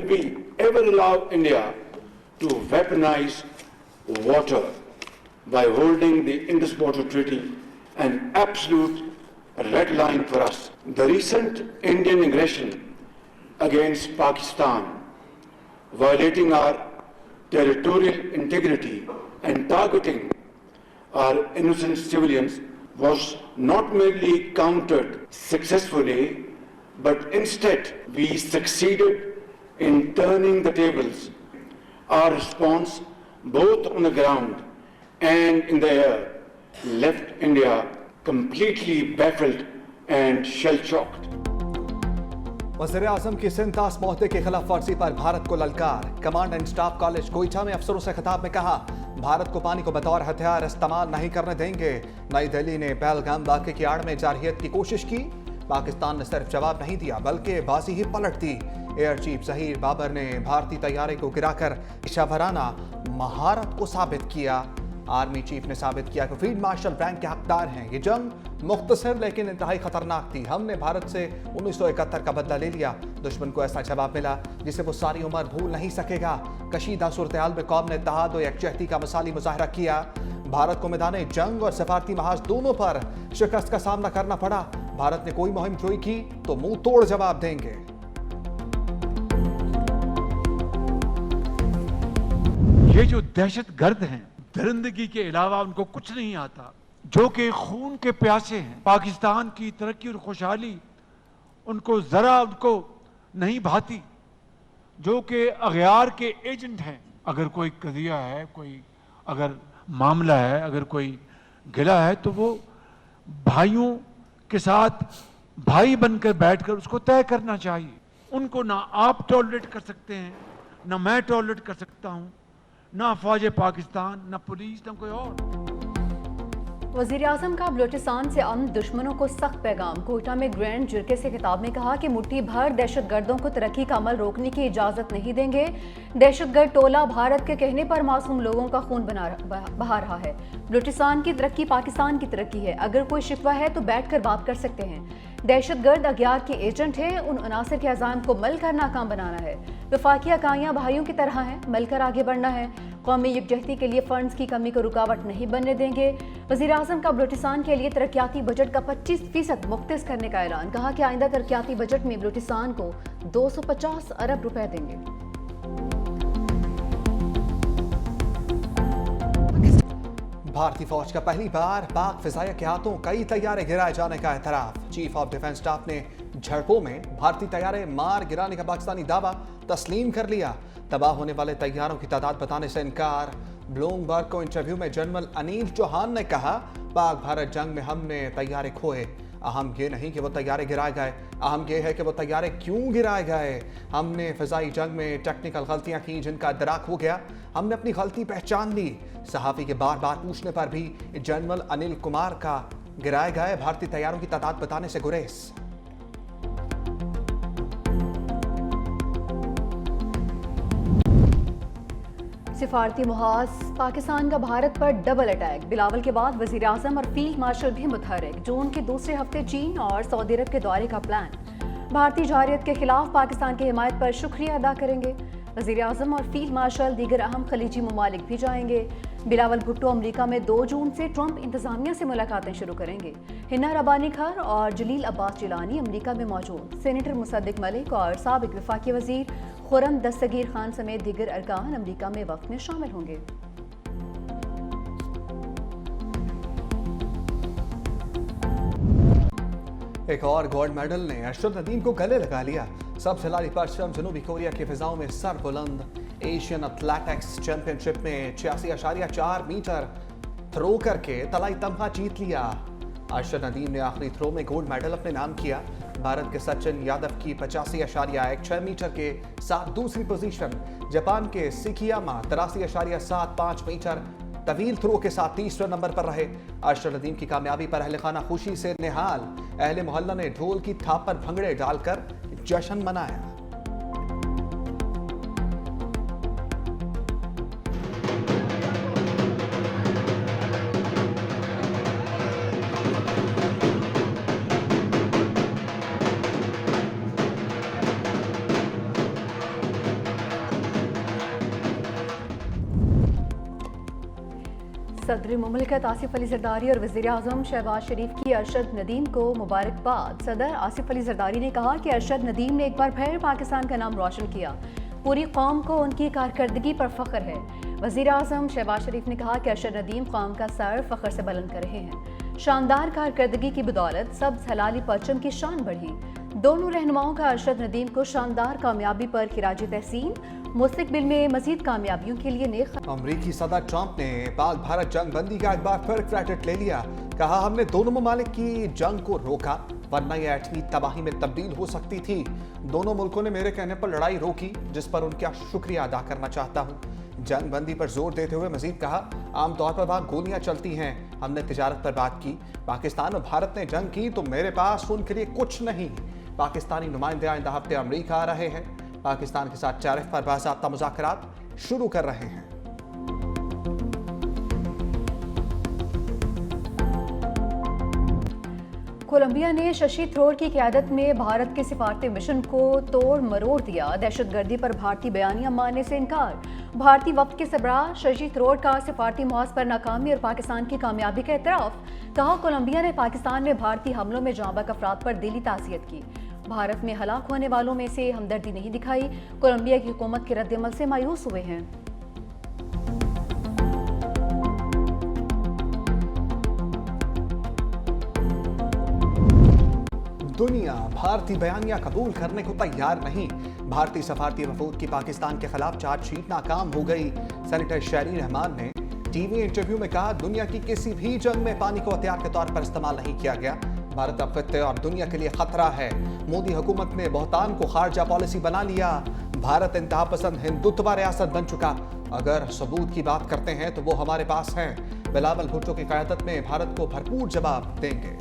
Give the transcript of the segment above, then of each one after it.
we ever allow India to weaponize water by holding the Indus Water Treaty an absolute red line for us. The recent Indian aggression against Pakistan, violating our territorial integrity and targeting our innocent civilians, was not merely countered successfully, but instead we succeeded in turning the tables. Our response, both on the ground and in the air, left India completely baffled and shell-shocked. वज़ीर-ए-आज़म की सिंध तास मुआहदे की खिलाफ वर्जी पर भारत को ललकार। Command and staff college Quetta में अफसरों से खिताब में कहा, भारत को पानी को बतौर हथियार इस्तेमाल नहीं करने देंगे। नई दिल्ली ने पहलगाम वाक़े की आड़ में जारहियत की कोशिश की। पाकिस्तान ने सिर्फ जवाब नहीं दिया बल्कि बाजी ही पलट दी। एयर चीफ ज़हीर बाबर ने भारतीय तैयारे को गिराकर पेशावराना महारत को साबित किया। आर्मी चीफ ने साबित किया कि फील्ड मार्शल रैंक के हकदार हैं। ये जंग मुख्तसर लेकिन इंतहाई खतरनाक थी। हमने भारत से 1971 का बदला ले लिया। दुश्मन को ऐसा जवाब मिला जिसे वो सारी उम्र भूल नहीं सकेगा। कशीदा सूरत-ए-हाल में कौम ने इत्तेहाद और यकजहती का मिसाली मुजाहरा किया। भारत को मैदान जंग और सफारती महाज दोनों पर शिकस्त का सामना करना पड़ा। भारत ने कोई मुहिम जोई की तो मुंह तोड़ जवाब देंगे। ये जो दहशतगर्द हैं, दरिंदगी के अलावा उनको कुछ नहीं आता, जो कि खून के प्यासे हैं, पाकिस्तान की तरक्की और खुशहाली उनको जरा उनको नहीं भाती, जो कि अगयार के एजेंट हैं। अगर कोई कदिया है, कोई अगर मामला है, अगर कोई गिला है, तो वो भाइयों के साथ भाई बनकर बैठकर उसको तय करना चाहिए। उनको ना आप टॉलरेट कर सकते हैं, ना मैं टॉलरेट कर सकता हूं, ना फौज पाकिस्तान, ना पुलिस, ना कोई और। वज़ीर-ए-आज़म का बलूचिस्तान से अमन दुश्मनों को सख्त पैगाम। कोयटा में ग्रैंड जुर्के से खिताब में कहा कि मुट्ठी भर दहशतगर्दों को तरक्की का अमल रोकने की इजाज़त नहीं देंगे। दहशतगर्द टोला भारत के कहने पर मासूम लोगों का खून बहा रहा है। बलूचिस्तान की तरक्की पाकिस्तान की तरक्की है। अगर कोई शिकवा है तो बैठ कर बात कर सकते हैं। दहशतगर्द अगयार के एजेंट हैं। उन अनासर के अज़ाइम को मलकर नाकाम बनाना है। वफाकी इकाइयाँ भाइयों की तरह हैं, मलकर आगे बढ़ना है। कौमी यकजहती के लिए फंड्स की कमी को रुकावट नहीं बनने देंगे। वज़ीर-ए-आज़म का बलूचिस्तान के लिए तरक्याती बजट का 25% मुख्तस करने का ऐलान। कहा कि आइंदा तरक्याती बजट में बलूचिस्तान को 250 अरब रुपए देंगे। भारतीय फौज का पहली बार पाक फिजाया के हाथों कई तैयारे गिराए जाने का एतराफ। चीफ ऑफ डिफेंस स्टाफ ने झड़पों में भारतीय तैयारे मार गिराने का पाकिस्तानी दावा तस्लीम कर लिया। तबाह होने वाले तैयारों की तादाद बताने से इनकार। ब्लूमबर्ग को इंटरव्यू में जनरल अनिल चौहान ने कहा, पाक भारत जंग में हमने तैयारे खोए। अहम ये नहीं कि वो तैयारे गिराए गए, अहम ये है कि वो तैयारे क्यों गिराए गए। हमने फ़िज़ाई जंग में टेक्निकल गलतियां की जिनका इदराक हो गया। हमने अपनी गलती पहचान ली। सहाफ़ी के बार बार पूछने पर भी जनरल अनिल कुमार का गिराए गए भारतीय तैयारों की तादाद बताने से गुरेज। सिफारती मुहाज पाकिस्तान का भारत पर डबल अटैक। बिलावल के बाद वज़ीर-ए-आज़म और फील्ड मार्शल भी मुतहर्रिक। जून के दूसरे हफ्ते चीन और सऊदी अरब के दौरे का प्लान। भारतीय जारहियत के खिलाफ पाकिस्तान की हिमायत पर शुक्रिया अदा करेंगे। वज़ीर-ए-आज़म और फील्ड मार्शल दीगर अहम खलीजी ममालिक भी जाएंगे। बिलावल भुट्टो अमरीका में 2 जून से ट्रंप इंतजामिया से मुलाकातें शुरू करेंगे। हिना रबानी खर और जलील अब्बास जिलानी अमरीका में मौजूद। सेनेटर मुसद्दिक मलिक और साबिक वफाकी वज़ीर खुरम दस्तगीर खान समेत दीगर अरकान अमरीका में वक्त में शामिल होंगे। एक और गोल्ड मेडल ने अरशद नदीम को गले लगा लिया। सब खिलाड़ी परचम जनूबी कोरिया की फिजाओं में सर बुलंद। एशियन एथलेटिक्स चैंपियनशिप में 86.4 मीटर थ्रो करके तलाई तमगा जीत लिया। अरशद नदीम ने आखिरी थ्रो में गोल्ड मेडल अपने नाम किया। भारत के सचिन यादव की 85.16 मीटर के साथ दूसरी पोजीशन। जापान के सिकियामा 83.75 मीटर तवील थ्रो के साथ तीसरे नंबर पर रहे। अरशद नदीम की कामयाबी पर अहले खाना खुशी से निहाल। अहले मोहल्ला ने ढोल की थाप पर भंगड़े डालकर जश्न मनाया। सदर मुमलिकत आसिफ अली जरदारी और वज़ीर आज़म शहबाज शरीफ की अरशद नदीम को मुबारकबाद। सदर आसिफ अली जरदारी ने कहा कि अरशद नदीम ने एक बार फिर पाकिस्तान का नाम रोशन किया, पूरी कौम को उनकी कारकर्दगी पर फ़ख्र है। वज़ीर आज़म शहबाज शरीफ ने कहा कि अरशद नदीम कौम का सर फ़ख्र से बुलंद कर रहे हैं। शानदार कारकर्दगी की बदौलत सब्ज़ हलाली परचम की शान बढ़ी। दोनों रहनुमाओं का अरशद नदीम को शानदार कामयाबी पर खिराज तहसीन, मुस्तकबिल में मजीद कामयाबियों के लिए नेक। अमरीकी सदर ट्रंप ने पाक भारत जंग बंदी का एक बार फिर क्रेडिट ले लिया। कहा, हमने दोनों ममालिक की जंग को रोका, वरना यह एटमी तबाही में तब्दील हो सकती थी। दोनों मुल्कों ने मेरे कहने पर लड़ाई रोकी, जिस पर उनका शुक्रिया अदा करना चाहता हूँ। जंग बंदी पर जोर देते हुए मजीद कहा, आमतौर पर वहाँ गोलियां चलती हैं। हमने तिजारत पर बात की। पाकिस्तान और भारत ने जंग की तो मेरे पास उनके लिए कुछ नहीं। पाकिस्तानी नुमाइंदे आइंदा हफ्ते अमरीका आ रहे हैं। पाकिस्तान के साथ टैरिफ पर बाज़ाब्ता मुज़ाकरात शुरू कर रहे हैं। कोलंबिया ने शशि थरूर की क़यादत में भारत के सिफारती मिशन को तोड़ मरोड़ दिया। दहशतगर्दी पर भारतीय बयानियां मानने से इनकार। भारतीय वफ्द के सरबराह शशि थरूर का सिफारती मुहाज पर नाकामी और पाकिस्तान की कामयाबी का एतराफ़। कहा, कोलंबिया ने पाकिस्तान में भारतीय हमलों में जांबाज अफराद पर दिली ताज़ियत की। भारत में हलाक होने वालों में से हमदर्दी नहीं दिखाई। कोलंबिया की हुकूमत के रद्दअमल से मायूस हुए हैं। दुनिया भारतीय बयानिया कबूल करने को तैयार नहीं। भारतीय सफारती वफूद की पाकिस्तान के खिलाफ चार्जशीट नाकाम हो गई। सेनेटर शहरीन रहमान ने टीवी इंटरव्यू में कहा, दुनिया की किसी भी जंग में पानी को हथियार के तौर पर इस्तेमाल नहीं किया गया। भारत अब खत्ते और दुनिया के लिए खतरा है। मोदी हुकूमत ने बहुतान को खारजा पॉलिसी बना लिया। भारत इंतहा पसंद हिंदुत्व रियासत बन चुका। अगर सबूत की बात करते हैं तो वो हमारे पास हैं। बिलावल भुट्टो की क़यादत में भारत को भरपूर जवाब देंगे।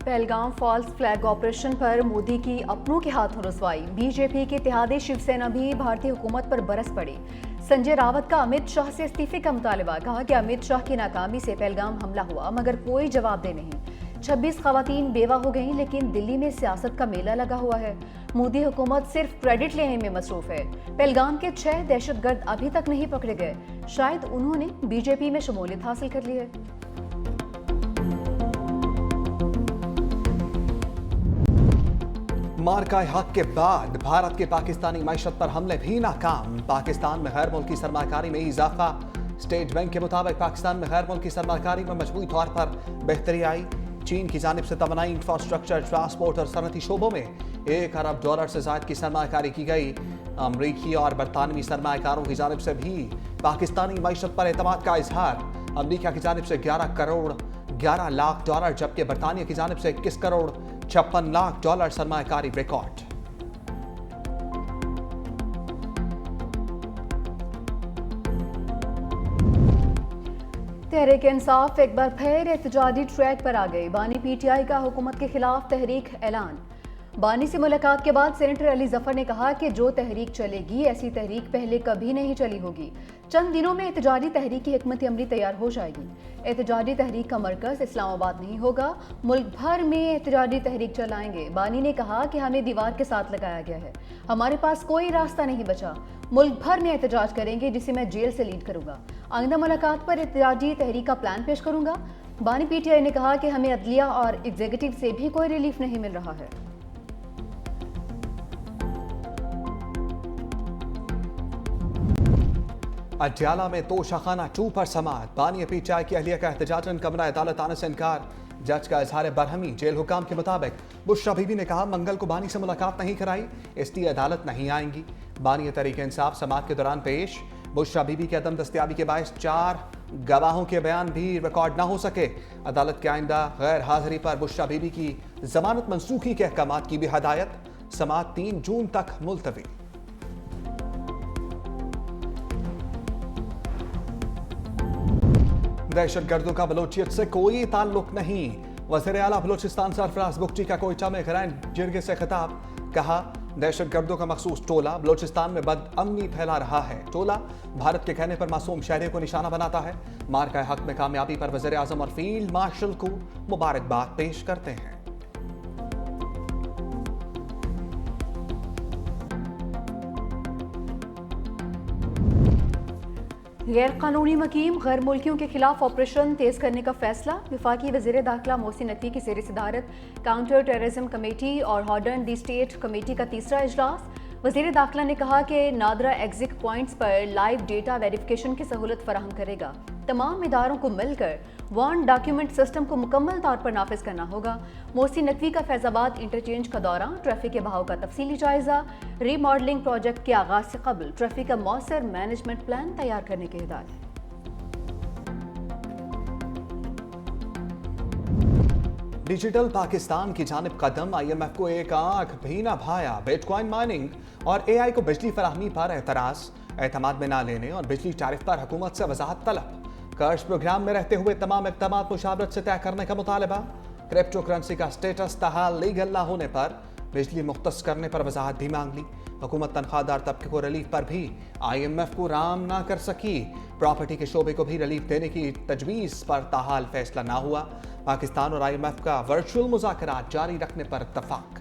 पहलगाम फॉल्स फ्लैग ऑपरेशन पर मोदी की अपनों के हाथों रसवाई। बीजेपी के इत्तेहादी शिवसेना भी भारतीय हुकूमत पर बरस पड़ी। संजय रावत का अमित शाह से इस्तीफे का मुतालबा। कहा कि अमित शाह की नाकामी से पहलगाम हमला हुआ, मगर कोई जवाबदेह नहीं। 26 खवातीन बेवा हो गईं, लेकिन दिल्ली में सियासत का मेला लगा हुआ है। मोदी हुकूमत सिर्फ क्रेडिट लेने में मसरूफ है। पहलगाम के 6 दहशतगर्द अभी तक नहीं पकड़े गए। शायद उन्होंने बीजेपी में शमूलियत हासिल कर ली है। मार्का हक के बाद भारत के पाकिस्तानी मैशत पर हमले भी नाकाम। पाकिस्तान में गैर मुल्की सरमाकारी में इजाफा। स्टेट बैंक के मुताबिक पाकिस्तान में गैर मुल्की सरमाकारी में मजमूई तौर पर बेहतरी आई। चीन की जानिब से तवानाई, इंफ्रास्ट्रक्चर, ट्रांसपोर्ट और सनती शोबों में $1 अरब से ज़ायद की सरमाकारी की गई। अमरीकी और बरतानवी सरमाकारों की जानिब से भी पाकिस्तानी मैशत पर एतमाद का इजहार। अमरीका की जानिब से $11 करोड़ 11 लाख, जबकि बरतानिया की जानिब से $21 करोड़ 56 लाख सरमाकारी रिकॉर्ड। तहरीक इंसाफ एक बार फिर एहतजाजी ट्रैक पर आ गई। बानी पीटीआई का हुकूमत के खिलाफ तहरीक ऐलान। बानी से मुलाकात के बाद सेनेटर अली जफर ने कहा कि जो तहरीक चलेगी, ऐसी तहरीक पहले कभी नहीं चली होगी। चंद दिनों में एहतजाजी तहरीक की हिकमत अमली तैयार हो जाएगी। एहतजाजी तहरीक का मरकज इस्लामाबाद नहीं होगा, मुल्क भर में एहतजाजी तहरीक चलाएंगे। बानी ने कहा कि हमें दीवार के साथ लगाया गया है, हमारे पास कोई रास्ता नहीं बचा। मुल्क भर में एहतजाज करेंगे, जिसे मैं जेल से लीड करूंगा। आइंदा मुलाकात पर एहतजाजी तहरीक का प्लान पेश करूंगा। बानी पीटीआई ने कहा कि हमें अदलिया और एग्जीक्यूटिव से भी कोई रिलीफ नहीं मिल रहा है। अडयाला में तोशाखाना 2 पर समात। बानी पीटीआई की अहलिया का एहतजाजन कमरा अदालत आने से इनकार। जज का इजहार बरहमी। जेल हुकाम के मुताबिक बुशरा बीबी ने कहा, मंगल को बानी से मुलाकात नहीं कराई, इसलिए अदालत नहीं आएंगी। बानी तहरीक इंसाफ समात के दौरान पेश। बुशरा बीबी के अदम दस्तियाबी के बायस 4 गवाहों के बयान भी रिकॉर्ड ना हो सके। अदालत के आइंदा गैर हाजिरी पर बुशरा बीबी की जमानत मनसूखी के अहकामात की भी हदायत। समात 3 जून तक मुलतवी। दहशत गर्दों का बलोचियत से कोई ताल्लुक नहीं। वज़ीर आला बलोचिस्तान सरफराज बुगटी का कोयटा में ग्रैंड जिरगे से खिताब। कहा, दहशत गर्दों का मखसूस टोला बलोचिस्तान में बदअमनी फैला रहा है। टोला भारत के कहने पर मासूम शहरियों को निशाना बनाता है। मार्का हक में कामयाबी पर वज़ीर आज़म और फील्ड मार्शल को मुबारकबाद पेश करते हैं। غیر قانونی مقیم غیر ملکیوں کے خلاف آپریشن تیز کرنے کا فیصلہ. وفاقی وزیر داخلہ محسن نقوی کی زیر صدارت کاؤنٹر ٹیررزم کمیٹی اور ہارڈن دی اسٹیٹ کمیٹی کا تیسرا اجلاس. وزیر داخلہ نے کہا کہ نادرا ایگزٹ پوائنٹس پر لائیو ڈیٹا ویریفیکیشن کی سہولت فراہم کرے گا. تمام اداروں کو مل کر وان ڈاکیومنٹ سسٹم کو مکمل طور پر نافذ کرنا ہوگا. محسن نقوی کا فیض آباد انٹرچینج کا دورہ, ٹریفک کے بہاؤ کا تفصیلی جائزہ. ری ماڈلنگ پروجیکٹ کے آغاز سے قبل ٹریفک کا مؤثر مینجمنٹ پلان تیار کرنے کی ہدایت. ڈیجیٹل پاکستان کی جانب قدم. آئی ایم ایف کو ایک آنکھ بھی نہ بھایا. بٹ کوائن مائننگ اور اے آئی کو بجلی فراہمی پر اعتراض, اعتماد میں نہ لینے اور بجلی ٹیرف پر حکومت سے وضاحت طلب. قرض پروگرام میں رہتے ہوئے تمام اقدامات مشاورت سے طے کرنے کا مطالبہ. کرپٹو کرنسی کا اسٹیٹس تاحال لیگل نہ ہونے پر بجلی مختص کرنے پر وضاحت بھی مانگ لی. حکومت تنخواہ دار طبقے کو ریلیف پر بھی آئی ایم ایف کو رام نہ کر سکی. پراپرٹی کے شعبے کو بھی ریلیف دینے کی تجویز پر تاحال فیصلہ نہ ہوا. پاکستان اور آئی ایم ایف کا ورچوئل مذاکرات جاری رکھنے پر اتفاق.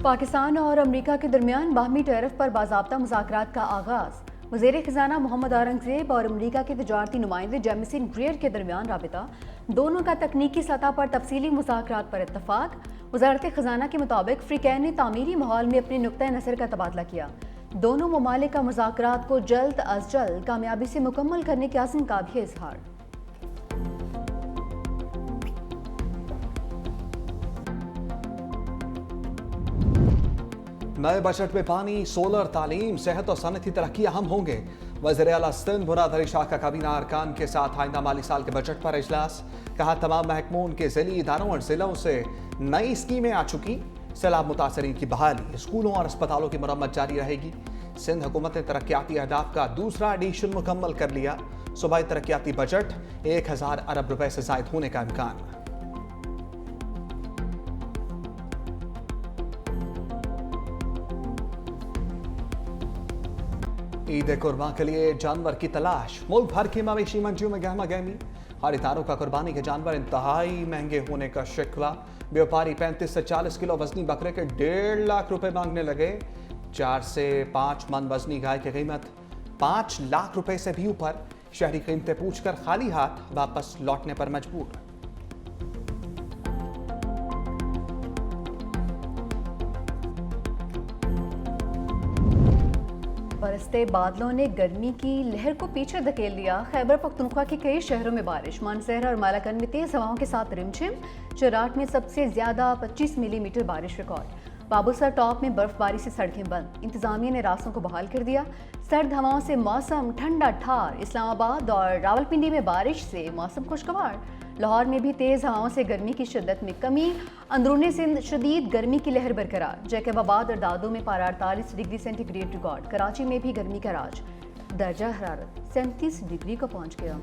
پاکستان اور امریکہ کے درمیان باہمی ٹیرف پر باضابطہ مذاکرات کا آغاز. وزیر خزانہ محمد اورنگزیب اور امریکہ کے تجارتی نمائندے جیمیسن گریئر کے درمیان رابطہ. دونوں کا تکنیکی سطح پر تفصیلی مذاکرات پر اتفاق. وزارت خزانہ کے مطابق فریقین نے تعمیری ماحول میں اپنے نقطۂ نظر کا تبادلہ کیا. دونوں ممالک کا مذاکرات کو جلد از جلد کامیابی سے مکمل کرنے کے عزم کا بھی اظہار. نئے بجٹ میں پانی, سولر, تعلیم, صحت اور صنعتی ترقی اہم ہوں گے. وزیر اعلیٰ سندھ مراد علی شاہ کا کابینہ ارکان کے ساتھ آئندہ مالی سال کے بجٹ پر اجلاس. کہا تمام محکموں کے ذیلی اداروں اور ضلعوں سے نئی اسکیمیں آ چکی. سیلاب متاثرین کی بحالی, اسکولوں اور اسپتالوں کی مرمت جاری رہے گی. سندھ حکومت نے ترقیاتی اہداف کا دوسرا ایڈیشن مکمل کر لیا. صوبائی ترقیاتی بجٹ 1000 ارب روپے سے زائد ہونے کا امکان. عید قرباں کے لیے جانور کی تلاش. ملک بھر کی مویشی منڈیوں میں گہما گہمی. خریداروں کا قربانی کے جانور انتہائی مہنگے ہونے کا شکوہ. بیوپاری 35 سے 40 کلو وزنی بکرے کے 1.5 لاکھ روپے مانگنے لگے. 4 سے 5 من وزنی گائے کی قیمت 5 لاکھ روپے سے بھی اوپر. شہری قیمتیں پوچھ کر خالی ہاتھ واپس لوٹنے پر مجبور. برستے بادلوں نے گرمی کی لہر کو پیچھے دھکیل دیا. خیبر پختونخوا کے کئی شہروں میں بارش. مانسہرہ اور مالاکنڈ میں تیز ہواؤں کے ساتھ رمجھم. چراٹ میں سب سے زیادہ 25 ملی میٹر بارش ریکارڈ. بابوسر ٹاپ میں برف باری سے سڑکیں بند. انتظامیہ نے راستوں کو بحال کر دیا. سرد ہواؤں سے موسم ٹھنڈا ٹھار. اسلام آباد اور راولپنڈی میں بارش سے موسم خوشگوار. لاہور میں بھی تیز ہواؤں سے گرمی کی شدت میں کمی. اندرون سندھ شدید گرمی کی لہر برقرار. جیکب آباد اور دادو میں پارہ 48 degree centigrade record. Karachi میں بھی گرمی کا راج. درجہ حرارت 37 ڈگری کو پہنچ گیا.